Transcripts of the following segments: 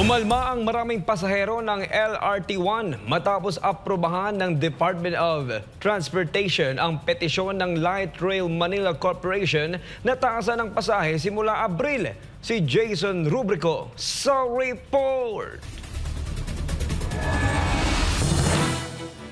Umalma ang maraming pasahero ng LRT-1 matapos aprobahan ng Department of Transportation ang petisyon ng Light Rail Manila Corporation na taasan ng pasahe simula Abril. Si Jason Rubrico sa report.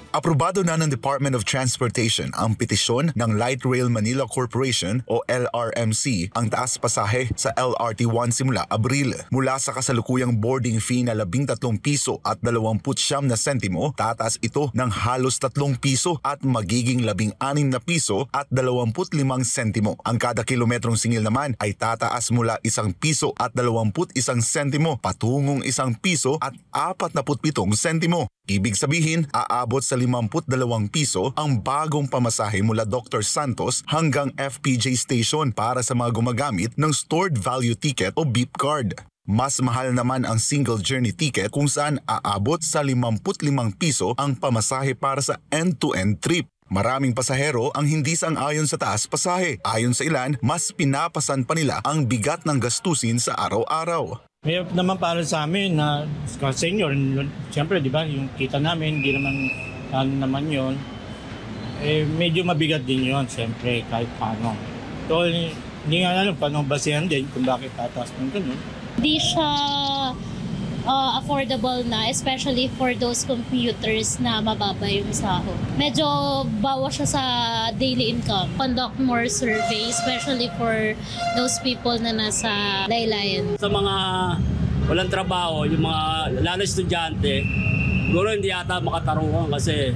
Aprobado na ng Department of Transportation ang petisyon ng Light Rail Manila Corporation o LRMC ang taas pasahe sa LRT-1 simula Abril. Mula sa kasalukuyang boarding fee na 13 piso at 29 na sentimo, tataas ito ng halos 3 piso at magiging 16 na piso at 25 sentimo. Ang kada kilometrong singil naman ay tataas mula 1 piso at 21 sentimo patungong 1 piso at 47 sentimo. Ibig sabihin, aabot sa 52 piso ang bagong pamasahe mula Dr. Santos hanggang FPJ Station para sa mga gumagamit ng Stored Value Ticket o BIP card. Mas mahal naman ang single journey ticket kung saan aabot sa 55 piso ang pamasahe para sa end-to-end trip. Maraming pasahero ang hindi sang-ayon sa taas pasahe. Ayon sa ilan, mas pinapasan pa nila ang bigat ng gastusin sa araw-araw. May naman para sa amin na senior, siyempre di ba yung kita namin, hindi naman ano naman yun. Medyo mabigat din yun, siyempre kahit paano. So hindi nga alam paano basehan din kung bakit tataas ng ganun. Hindi siya affordable na, especially for those commuters na mababa yung sahod. Medyo bawas siya sa daily income. Conduct more survey, especially for those people na nasa laylayan. Sa mga walang trabaho, yung mga lalo estudyante, siguro hindi yata makatarungan kasi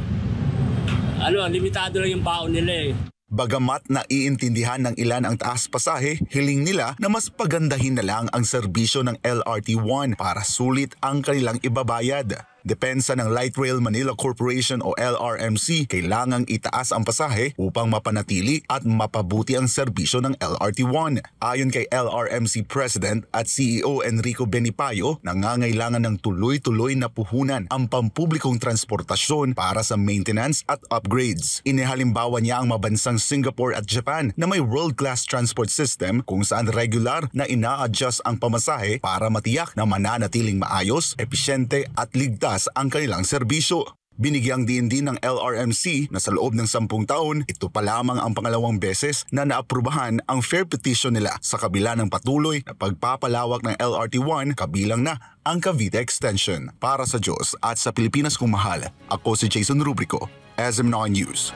limitado lang yung baon nila eh. Bagamat naiintindihan ng ilan ang taas pasahe, hiling nila na mas pagandahin na lang ang serbisyo ng LRT-1 para sulit ang kanilang ibabayad. Depensa ng Light Rail Manila Corporation o LRMC, kailangang itaas ang pasahe upang mapanatili at mapabuti ang serbisyo ng LRT-1. Ayon kay LRMC President at CEO Enrico Benipayo, nangangailangan ng tuloy-tuloy na puhunan ang pampublikong transportasyon para sa maintenance at upgrades. Inihalimbawa niya ang mabansang Singapore at Japan na may world-class transport system kung saan regular na ina-adjust ang pamasahe para matiyak na mananatiling maayos, episyente at ligtas ang kanilang serbisyo. Binigyang din ng LRMC na sa loob ng 10 taon, ito pa lamang ang pangalawang beses na naaprubahan ang fair petition nila sa kabila ng patuloy na pagpapalawak ng LRT-1 kabilang na ang Cavite Extension. Para sa Diyos at sa Pilipinas kong mahal, ako si Jason Rubrico, SM9 News.